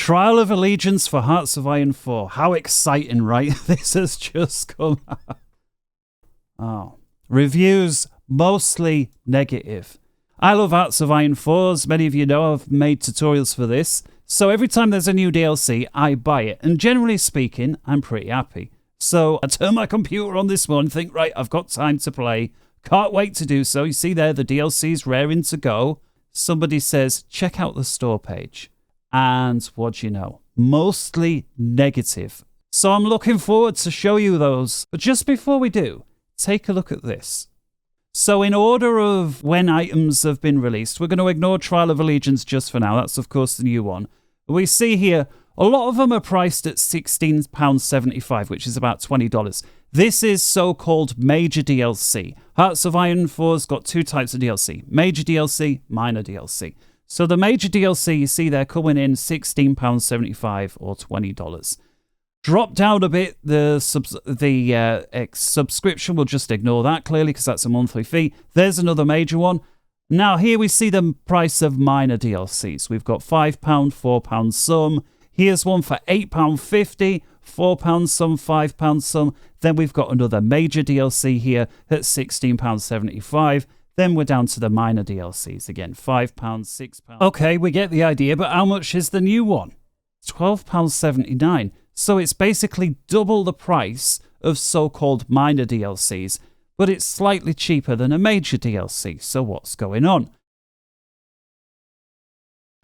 Trial of Allegiance for Hearts of Iron 4. How exciting, right? This has just come out. Oh. Reviews, mostly negative. I love Hearts of Iron 4, as many of you know. I've made tutorials for this. So every time there's a new DLC, I buy it. And generally speaking, I'm pretty happy. So I turn my computer on this one and think, right, I've got time to play. Can't wait to do so. You see there, the DLC's raring to go. Somebody says, check out the store page. And what do you know? Mostly negative. So I'm looking forward to show you those. But just before we do, take a look at this. So in order of when items have been released, we're going to ignore Trial of Allegiance just for now. That's, of course, the new one. We see here, a lot of them are priced at £16.75, which is about $20. This is so-called major DLC. Hearts of Iron 4's got two types of DLC. Major DLC, minor DLC. So the major DLC, you see they're coming in £16.75 or $20. Drop down a bit, the subscription, we'll just ignore that clearly because that's a monthly fee. There's another major one. Now here we see the price of minor DLCs. We've got £5, £4 some. Here's one for £8.50, £4 some, £5 some. Then we've got another major DLC here at £16.75. Then we're down to the minor DLCs again, £5, £6. Okay, we get the idea, but how much is the new one? £12.79. So it's basically double the price of so-called minor DLCs, but it's slightly cheaper than a major DLC. So what's going on?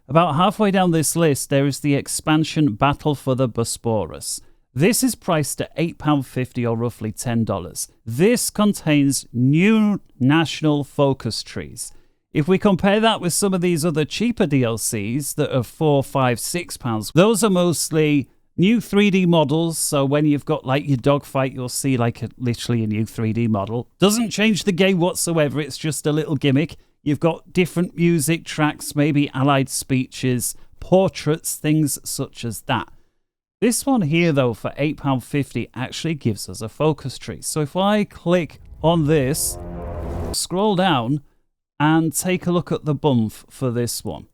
About halfway down this list, there is the expansion Battle for the Bosporus. This is priced at £8.50 or roughly $10. This contains new national focus trees. If we compare that with some of these other cheaper DLCs that are £4, £5, £6, those are mostly new 3D models. So when you've got like your dogfight, you'll see like literally a new 3D model. Doesn't change the game whatsoever. It's just a little gimmick. You've got different music tracks, maybe allied speeches, portraits, things such as that. This one here, though, for £8.50 actually gives us a focus tree. So if I click on this, scroll down, and take a look at the bump for this one.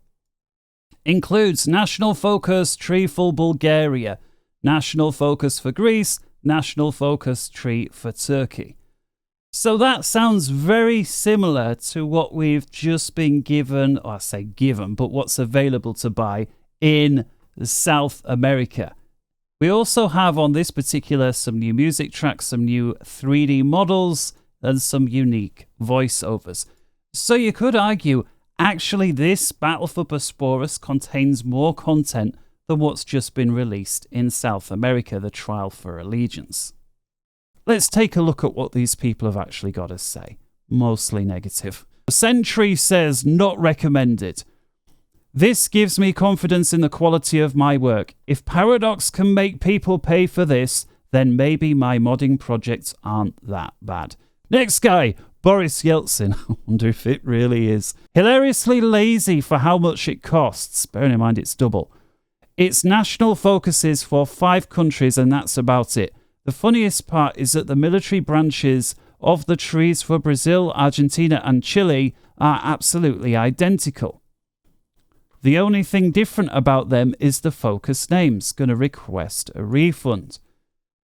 Includes National Focus Tree for Bulgaria, National Focus for Greece, National Focus Tree for Turkey. So that sounds very similar to what we've just been given, or I say given, but what's available to buy in South America. We also have on this particular some new music tracks, some new 3D models, and some unique voiceovers. So you could argue, actually, this Battle for Bosporus contains more content than what's just been released in South America, the Trial for Allegiance. Let's take a look at what these people have actually got to say. Mostly negative. Sentry says, not recommended. This gives me confidence in the quality of my work. If Paradox can make people pay for this, then maybe my modding projects aren't that bad. Next guy, Boris Yeltsin. I wonder if it really is. Hilariously lazy for how much it costs. Bearing in mind it's double. Its national focus is for 5 countries and that's about it. The funniest part is that the military branches of the trees for Brazil, Argentina and Chile are absolutely identical. The only thing different about them is the focus names. Going to request a refund.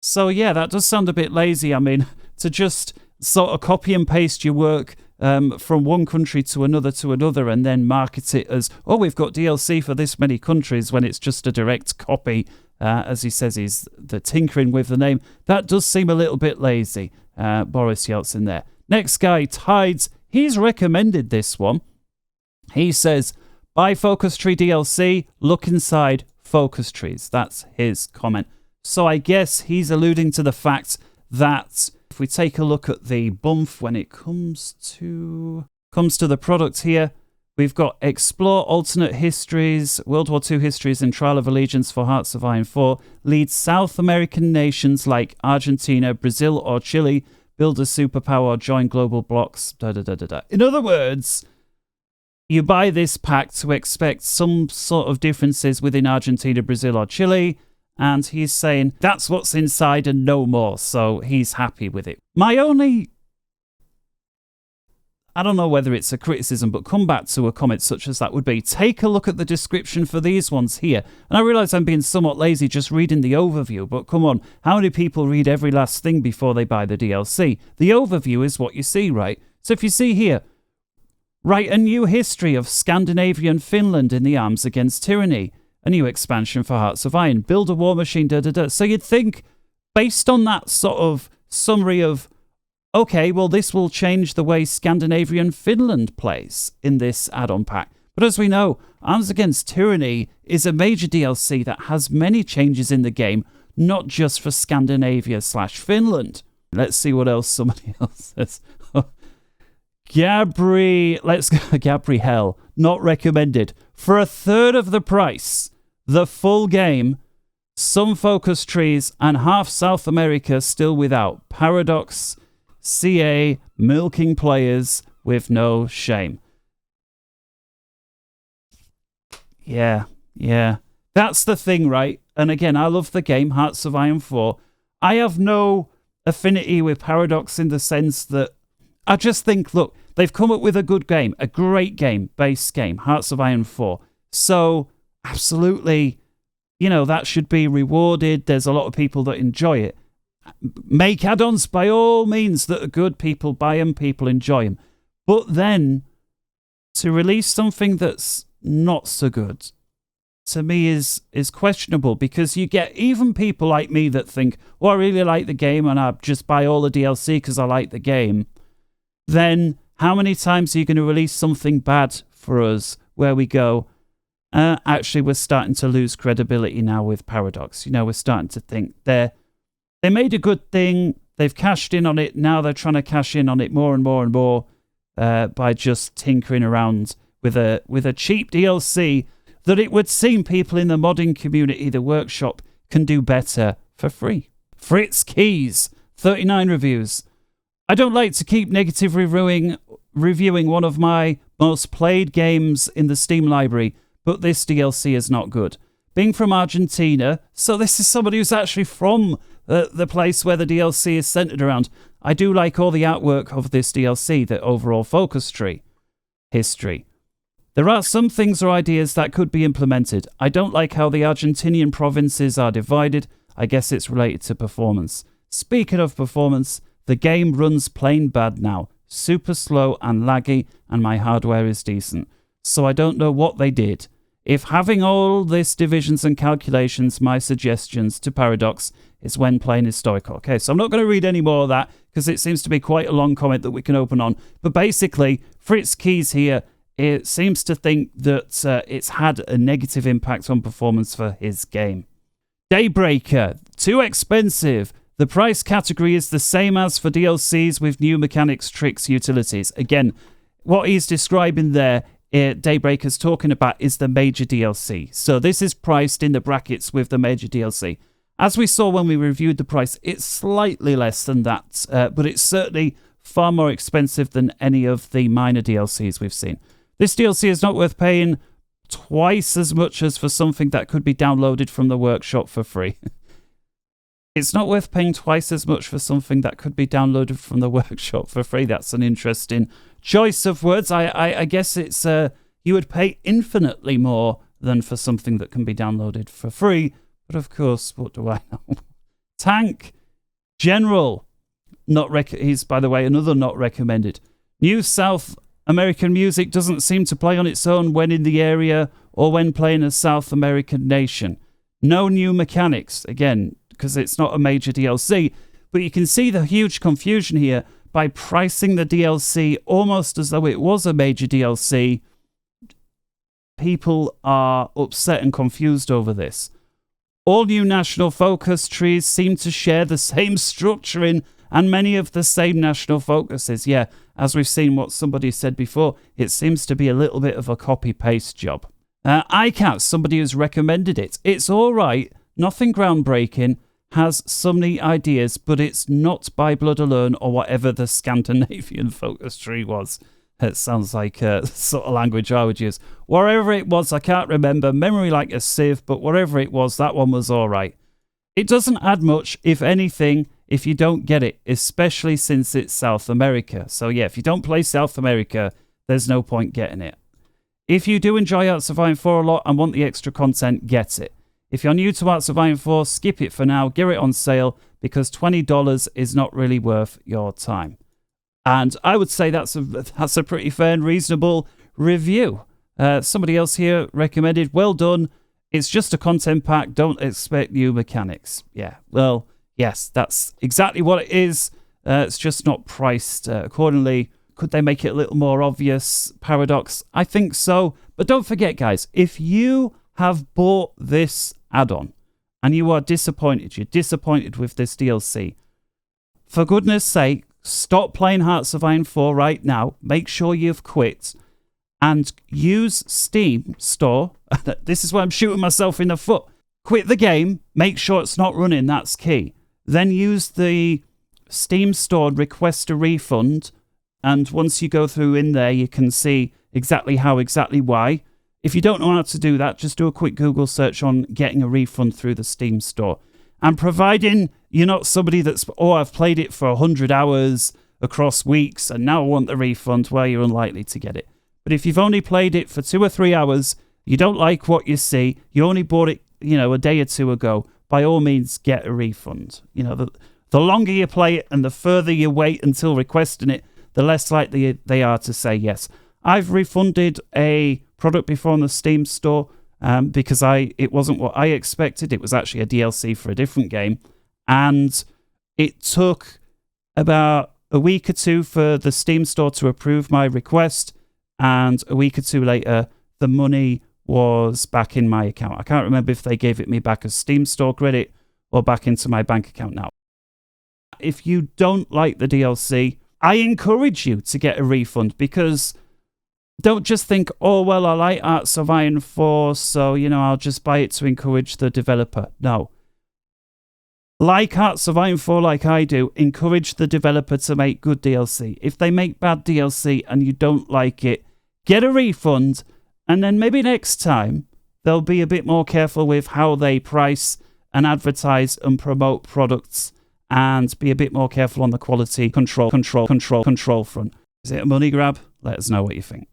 So yeah, that does sound a bit lazy. I mean, to just sort of copy and paste your work from one country to another and then market it as, oh, we've got DLC for this many countries when it's just a direct copy. As he says, he's the tinkering with the name. That does seem a little bit lazy. Boris Yeltsin there. Next guy, Tides. He's recommended this one. He says, buy Focus Tree DLC, look inside Focus Trees. That's his comment. So I guess he's alluding to the fact that if we take a look at the bump when it comes to the product here, we've got Explore Alternate Histories, World War II Histories and Trial of Allegiance for Hearts of Iron 4, lead South American nations like Argentina, Brazil or Chile, build a superpower or join global blocks, In other words, you buy this pack to expect some sort of differences within Argentina, Brazil or Chile, and he's saying that's what's inside and no more, so he's happy with it. I don't know whether it's a criticism, but come back to a comment such as that would be, take a look at the description for these ones here. And I realise I'm being somewhat lazy just reading the overview, but come on, how many people read every last thing before they buy the DLC? The overview is what you see, right? So if you see here, write a new history of Scandinavian Finland in the arms against tyranny, a new expansion for Hearts of Iron, build a war machine, da-da-da. So you'd think, based on that sort of summary of, okay, well, this will change the way Scandinavian Finland plays in this add-on pack. But as we know, Arms Against Tyranny is a major DLC that has many changes in the game, not just for Scandinavia/Finland. Let's see what else somebody else says. Gabrielle, not recommended. For a third of the price, the full game, some focus trees, and half South America still without. Paradox CA milking players with no shame. Yeah. That's the thing, right? And again, I love the game, Hearts of Iron 4. I have no affinity with Paradox in the sense that I just think, look, they've come up with a good game, a great game, base game, Hearts of Iron 4. So, absolutely, that should be rewarded. There's a lot of people that enjoy it. Make add-ons by all means that are good. People buy them, people enjoy them. But then, to release something that's not so good, to me is questionable, because you get even people like me that think, well, I really like the game and I just buy all the DLC because I like the game. Then how many times are you going to release something bad for us where we go, actually, we're starting to lose credibility now with Paradox. We're starting to think they made a good thing, they've cashed in on it, now they're trying to cash in on it more and more and more by just tinkering around with a cheap DLC that it would seem people in the modding community, the workshop, can do better for free. Fritz Keys, 39 reviews. I don't like to keep negative reviewing one of my most played games in the Steam library, but this DLC is not good. Being from Argentina, so this is somebody who's actually from the place where the DLC is centered around. I do like all the artwork of this DLC, the overall focus tree. History. There are some things or ideas that could be implemented. I don't like how the Argentinian provinces are divided. I guess it's related to performance. Speaking of performance, the game runs plain bad now. Super slow and laggy, and my hardware is decent. So I don't know what they did. If having all this divisions and calculations, my suggestions to Paradox is when playing historical. Okay, so I'm not going to read any more of that because it seems to be quite a long comment that we can open on. But basically, Fritz Keys here, it seems to think that it's had a negative impact on performance for his game. Daybreaker, too expensive. The price category is the same as for DLCs with new mechanics, tricks, utilities. Again, what he's describing there, Daybreaker's talking about, is the major DLC. So this is priced in the brackets with the major DLC. As we saw when we reviewed the price, it's slightly less than that, but it's certainly far more expensive than any of the minor DLCs we've seen. This DLC is not worth paying twice as much as for something that could be downloaded from the workshop for free. It's not worth paying twice as much for something that could be downloaded from the workshop for free. That's an interesting choice of words. I guess it's you would pay infinitely more than for something that can be downloaded for free. But of course, what do I know? Tank General, he's, by the way, another not recommended. New South American music doesn't seem to play on its own when in the area or when playing a South American nation. No new mechanics, again, because it's not a major DLC, but you can see the huge confusion here by pricing the DLC almost as though it was a major DLC. People are upset and confused over this. All new national focus trees seem to share the same structuring and many of the same national focuses. Yeah, as we've seen what somebody said before, it seems to be a little bit of a copy-paste job. iCat, somebody who's recommended it. It's all right, nothing groundbreaking, has some neat ideas, but it's not by blood alone or whatever the Scandinavian focus tree was. It sounds like a sort of language I would use. Wherever it was, I can't remember. Memory like a sieve, but whatever it was, that one was all right. It doesn't add much, if anything. if you don't get it, especially since it's South America. So yeah, if you don't play South America, there's no point getting it. If you do enjoy Hearts of Iron 4 a lot and want the extra content, get it. If you're new to Hearts of Iron 4, skip it for now, get it on sale, because $20 is not really worth your time. And I would say that's a pretty fair and reasonable review. Somebody else here recommended, well done. It's just a content pack. Don't expect new mechanics. Yeah, well, yes, that's exactly what it is. It's just not priced accordingly. Could they make it a little more obvious? Paradox? I think so. But don't forget, guys, if you have bought this add-on and you are disappointed, you're disappointed with this DLC, for goodness sake, stop playing Hearts of Iron 4 right now. Make sure you've quit and use Steam Store. This is why I'm shooting myself in the foot. Quit the game. Make sure it's not running. That's key. Then use the Steam Store and request a refund. And once you go through in there, you can see exactly why. If you don't know how to do that, just do a quick Google search on getting a refund through the Steam Store. And providing you're not somebody that's, I've played it for 100 hours across weeks and now I want the refund, well, you're unlikely to get it. But if you've only played it for 2 or 3 hours, you don't like what you see, you only bought it, a day or two ago, by all means, get a refund. The longer you play it and the further you wait until requesting it, the less likely they are to say yes. I've refunded a product before on the Steam Store because it wasn't what I expected. It was actually a DLC for a different game. And it took about a week or two for the Steam Store to approve my request. And a week or two later, the money was back in my account. I can't remember if they gave it me back as Steam Store credit or back into my bank account now. If you don't like the DLC, I encourage you to get a refund, because don't just think, I like Hearts of Iron 4, so, I'll just buy it to encourage the developer. No. Like Hearts of Iron 4 like I do, encourage the developer to make good DLC. If they make bad DLC and you don't like it, get a refund, and then maybe next time they'll be a bit more careful with how they price and advertise and promote products, and be a bit more careful on the quality control front. Is it a money grab? Let us know what you think.